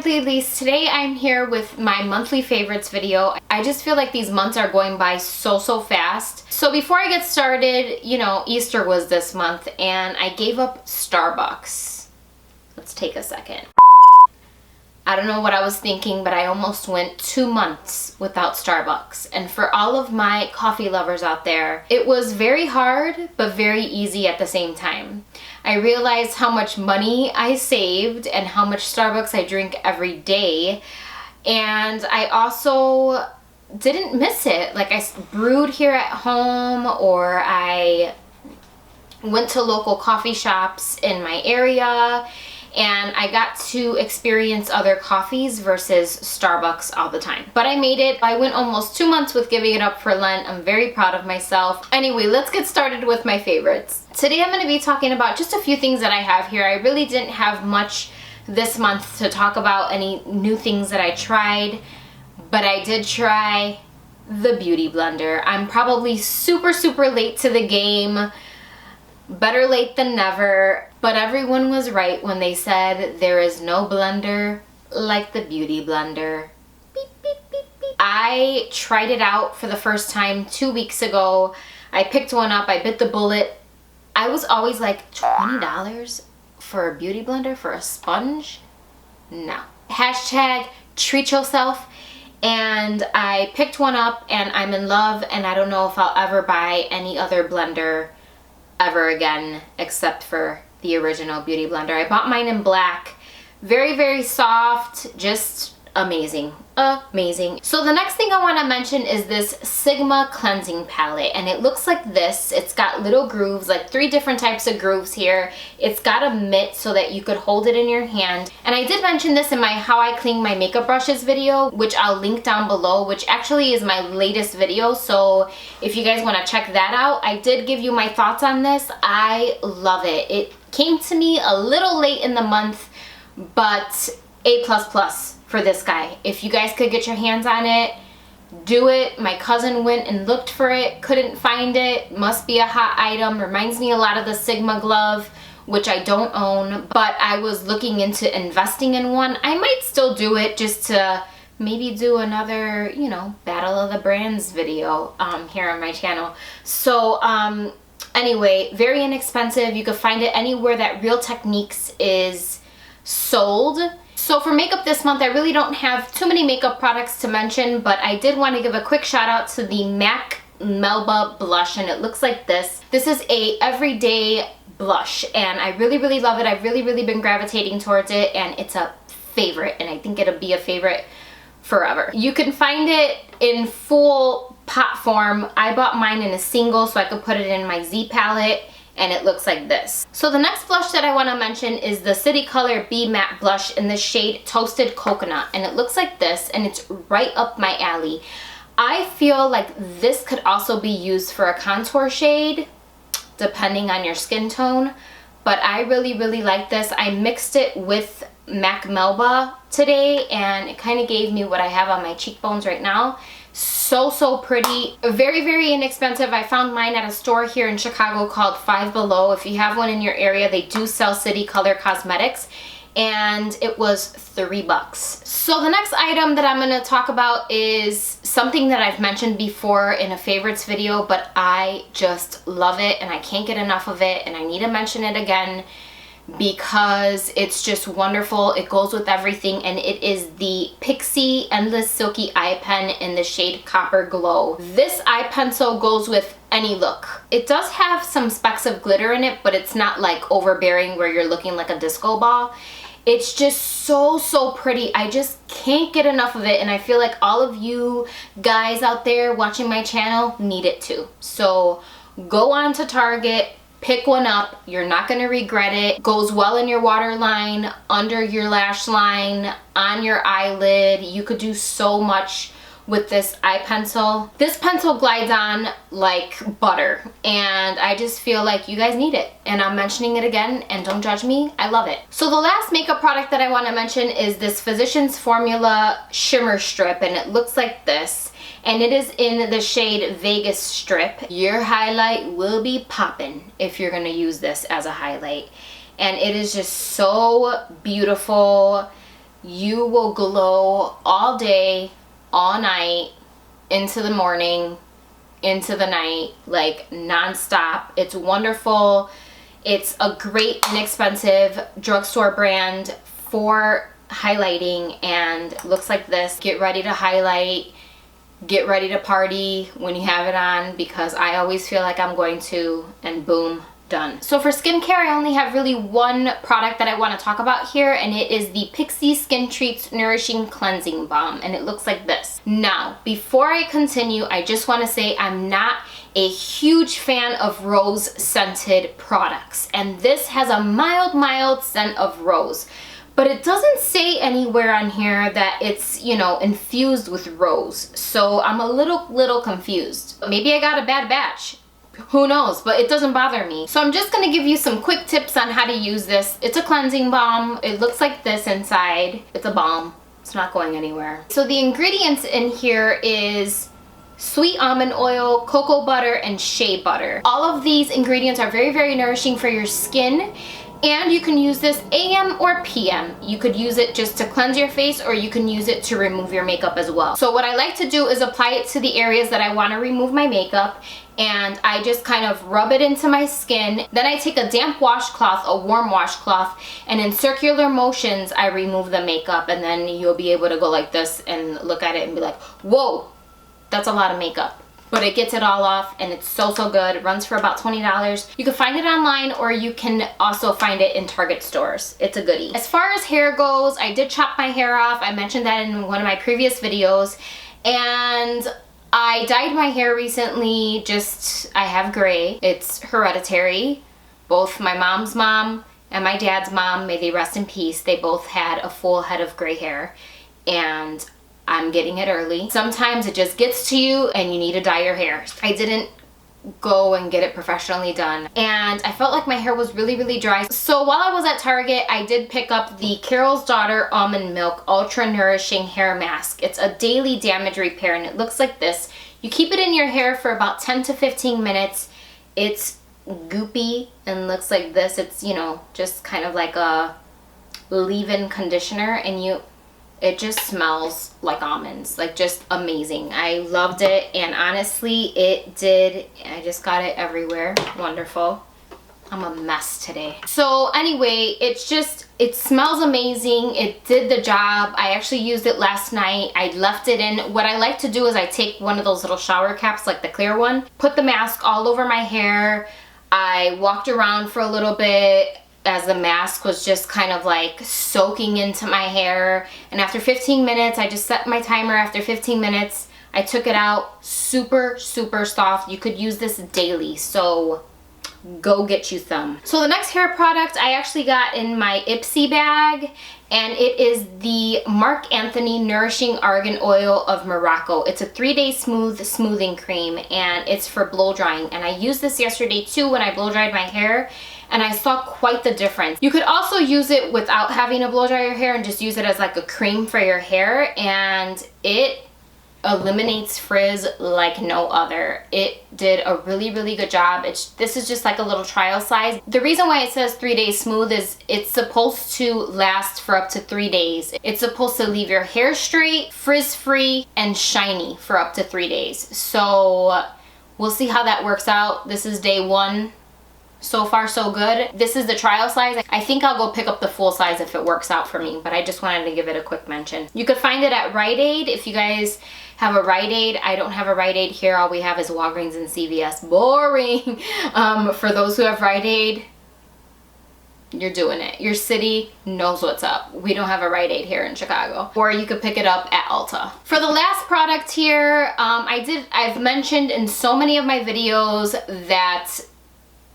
Candidly Elyse. Today I'm here with my monthly favorites video. I just feel like these months are going by so fast. So before I get started, you know, Easter was this month and I gave up Starbucks. Let's take a second. I don't know what I was thinking, but I almost went 2 months without Starbucks. And for all of my coffee lovers out there, it was very hard, but very easy at the same time. I realized how much money I saved and how much Starbucks I drink every day. And I also didn't miss it. Like, I brewed here at home, or I went to local coffee shops in my area, and I got to experience other coffees versus Starbucks all the time. But I made it. I went almost 2 months with giving it up for Lent. I'm very proud of myself. Anyway, let's get started with my favorites. Today I'm going to be talking about just a few things that I have here. I really didn't have much this month to talk about, any new things that I tried, but I did try the Beauty Blender. I'm probably super late to the game. Better late than never, but everyone was right when they said there is no blender like the Beauty Blender. Beep, beep, beep, beep. I tried it out for the first time 2 weeks ago. I picked one up, I bit the bullet. I was always like, $20 for a Beauty Blender for a sponge? No. Hashtag treat yourself. And I picked one up and I'm in love, and I don't know if I'll ever buy any other blender ever again except for the original Beauty Blender. I bought mine in black. Very soft, just amazing. So the next thing I want to mention is this Sigma cleansing palette, and it looks like this. It's got little grooves, like 3 different types of grooves here. It's got a mitt so that you could hold it in your hand. And I did mention this in my how I clean my makeup brushes video, which I'll link down below, which actually is my latest video. So if you guys want to check that out, I did give you my thoughts on this. I love it. It came to me a little late in the month, but A++ for this guy. If you guys could get your hands on it, do it. My cousin went and looked for it, couldn't find it. Must be a hot item. Reminds me a lot of the Sigma glove, which I don't own, but I was looking into investing in one. I might still do it just to maybe do another, you know, Battle of the Brands video here on my channel. So anyway, very inexpensive. You can find it anywhere that Real Techniques is sold. So for makeup this month, I really don't have too many makeup products to mention, but I did want to give a quick shout out to the MAC Melba blush, and it looks like this. This is a everyday blush, and I really love it. I've really been gravitating towards it, and it's a favorite, and I think it'll be a favorite forever. You can find it in full pot form. I bought mine in a single so I could put it in my Z palette, and it looks like this. So the next blush that I want to mention is the City Color B Matte Blush in the shade Toasted Coconut, and it looks like this, and it's right up my alley. I feel like this could also be used for a contour shade, depending on your skin tone, but I really like this. I mixed it with MAC Melba today, and it kind of gave me what I have on my cheekbones right now. So pretty. Very inexpensive. I found mine at a store here in Chicago called Five Below. If you have one in your area, they do sell City Color cosmetics, and it was $3. So the next item that I'm going to talk about is something that I've mentioned before in a favorites video, but I just love it and I can't get enough of it, and I need to mention it again because it's just wonderful. It goes with everything, and it is the Pixi Endless Silky Eye Pen in the shade Copper Glow. This eye pencil goes with any look. It does have some specks of glitter in it, but it's not like overbearing where you're looking like a disco ball. It's just so pretty. I just can't get enough of it, and I feel like all of you guys out there watching my channel need it too. So go on to Target, pick one up. You're not going to regret it. Goes well in your waterline, under your lash line, on your eyelid. You could do so much with this eye pencil. This pencil glides on like butter, and I just feel like you guys need it, and I'm mentioning it again, and don't judge me. I love it. So the last makeup product that I want to mention is this Physicians Formula Shimmer Strip, and it looks like this, and it is in the shade Vegas Strip. Your highlight will be popping if you're going to use this as a highlight, and it is just so beautiful. you will glow all day, all night, into the morning, into the night, like non-stop. It's wonderful. It's a great inexpensive drugstore brand for highlighting, and looks like this. Get ready to highlight, get ready to party when you have it on, because I always feel like I'm going to, and boom, done. So for skincare, I only have really one product that I want to talk about here, and it is the Pixi Skin Treats Nourishing Cleansing Balm, and it looks like this. Now, before I continue, I just want to say I'm not a huge fan of rose scented products, and this has a mild scent of rose, but it doesn't say anywhere on here that it's, you know, infused with rose, so I'm a little confused. Maybe I got a bad batch. Who knows, but it doesn't bother me. So I'm just going to give you some quick tips on how to use this. It's a cleansing balm. It looks like this inside. It's a balm. It's not going anywhere. So the ingredients in here is sweet almond oil, cocoa butter, and shea butter. All of these ingredients are very nourishing for your skin. And you can use this AM or PM. You could use it just to cleanse your face, or you can use it to remove your makeup as well. So what I like to do is apply it to the areas that I want to remove my makeup, and I just kind of rub it into my skin. Then I take a damp washcloth, a warm washcloth, and in circular motions I remove the makeup, and then you'll be able to go like this and look at it and be like, whoa, that's a lot of makeup. But it gets it all off, and it's so good. It runs for about $20. You can find it online, or you can also find it in Target stores. It's a goodie. As far as hair goes, I did chop my hair off. I mentioned that in one of my previous videos, and I dyed my hair recently. I have gray. It's hereditary. Both my mom's mom and my dad's mom, may they rest in peace, they both had a full head of gray hair, and I'm getting it early. Sometimes it just gets to you and you need to dye your hair. I didn't go and get it professionally done, and I felt like my hair was really dry. So while I was at Target, I did pick up the Carol's Daughter Almond Milk Ultra Nourishing Hair Mask. It's a daily damage repair, and it looks like this. You keep it in your hair for about 10 to 15 minutes. It's goopy and looks like this. It's, you know, just kind of like a leave-in conditioner, and it just smells like almonds, like just amazing. I loved it, and honestly, it did. I just got it everywhere. Wonderful. I'm a mess today. So anyway, it smells amazing. It did the job. I actually used it last night. I left it in. What I like to do is I take one of those little shower caps, like the clear one, put the mask all over my hair. I walked around for a little bit as the mask was just kind of like soaking into my hair, and after 15 minutes, I just set my timer. After 15 minutes, I took it out. Super soft. You could use this daily, so go get you some. So the next hair product I actually got in my Ipsy bag, and it is the Marc Anthony Nourishing Argan Oil of Morocco. It's a 3-day smoothing cream, and it's for blow drying, and I used this yesterday too when I blow dried my hair, and I saw quite the difference. You could also use it without having to blow dry your hair and just use it as like a cream for your hair, and it eliminates frizz like no other. It did a really good job. This is just like a little trial size. The reason why it says 3 days smooth is it's supposed to last for up to 3 days. It's supposed to leave your hair straight, frizz free, and shiny for up to 3 days. So we'll see how that works out. This is day 1. So far so good. This is the trial size. I think I'll go pick up the full size if it works out for me, but I just wanted to give it a quick mention. You could find it at Rite Aid if you guys have a Rite Aid. I don't have a Rite Aid here. All we have is Walgreens and CVS. Boring. For those who have Rite Aid, you're doing it. Your city knows what's up. We don't have a Rite Aid here in Chicago. Or you could pick it up at Ulta. For the last product here, I've mentioned in so many of my videos that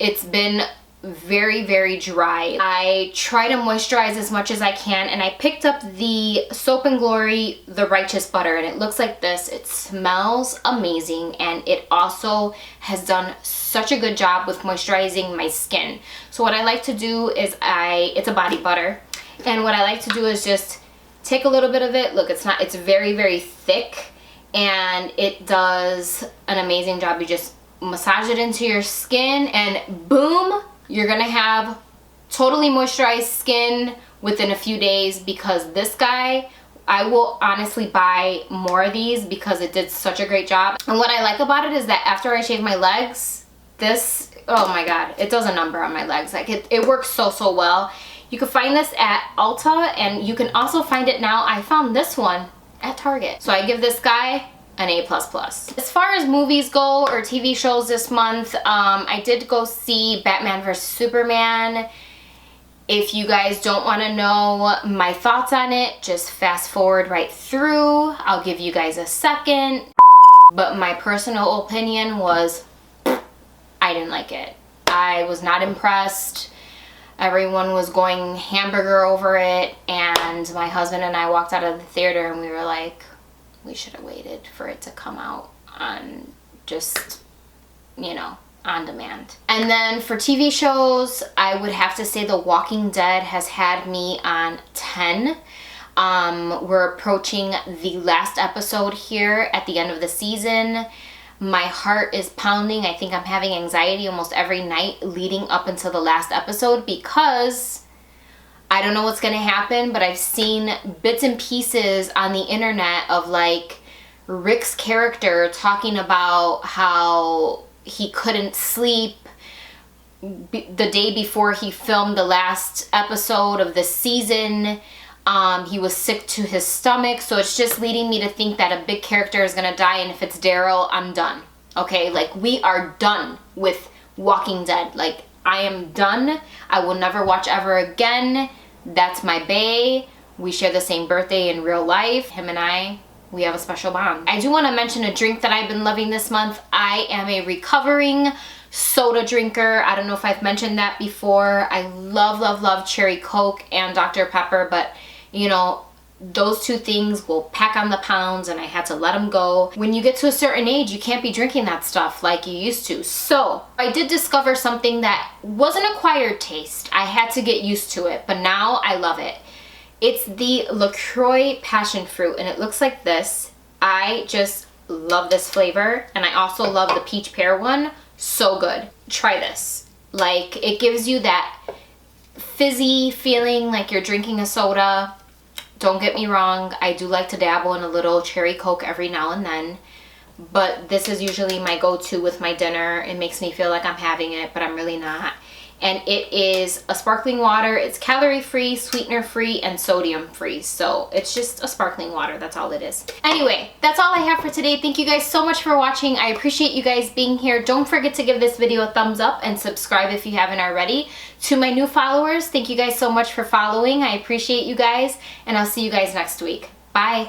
it's been very dry. I try to moisturize as much as I can, and I picked up the Soap and Glory The Righteous Butter, and it looks like this. It smells amazing, and it also has done such a good job with moisturizing my skin. So what I like to do is it's a body butter, and what I like to do is just take a little bit of it. Look, it's very thick, and it does an amazing job. You just massage it into your skin, and boom, you're gonna have totally moisturized skin within a few days, because this guy, I will honestly buy more of these because it did such a great job. And what I like about it is that after I shave my legs, this, oh my god, it does a number on my legs. Like it works so well. You can find this at Ulta, and you can also find it now. I found this one at Target. So I give this guy an A++. As far as movies go or TV shows this month, I did go see Batman vs. Superman. If you guys don't want to know my thoughts on it, just fast forward right through. I'll give you guys a second. But my personal opinion was, I didn't like it. I was not impressed. Everyone was going hamburger over it, and my husband and I walked out of the theater and we were like, we should have waited for it to come out on just, you know, on demand. And then for TV shows, I would have to say The Walking Dead has had me on 10. We're approaching the last episode here at the end of the season. My heart is pounding. I think I'm having anxiety almost every night leading up until the last episode, because I don't know what's gonna happen, but I've seen bits and pieces on the internet of like Rick's character talking about how he couldn't sleep the day before he filmed the last episode of the season. He was sick to his stomach, so it's just leading me to think that a big character is gonna die, and if it's Daryl, I'm done. Okay, like we are done with Walking Dead. Like I am done. I will never watch ever again. That's my bae. We share the same birthday in real life. Him and I, we have a special bond. I do want to mention a drink that I've been loving this month. I am a recovering soda drinker. I don't know if I've mentioned that before. I love cherry Coke and Dr. Pepper, but you know, those two things will pack on the pounds, and I had to let them go. When you get to a certain age, you can't be drinking that stuff like you used to. So I did discover something that was an acquired taste. I had to get used to it, but now I love it. It's the LaCroix passion fruit, and it looks like this. I just love this flavor, and I also love the peach pear one. So good. Try this. Like, it gives you that fizzy feeling like you're drinking a soda. Don't get me wrong, I do like to dabble in a little cherry Coke every now and then, but this is usually my go-to with my dinner. It makes me feel like I'm having it, but I'm really not. And it is a sparkling water. It's calorie-free, sweetener-free, and sodium-free. So it's just a sparkling water. That's all it is. Anyway, that's all I have for today. Thank you guys so much for watching. I appreciate you guys being here. Don't forget to give this video a thumbs up and subscribe if you haven't already. To my new followers, thank you guys so much for following. I appreciate you guys, and I'll see you guys next week. Bye.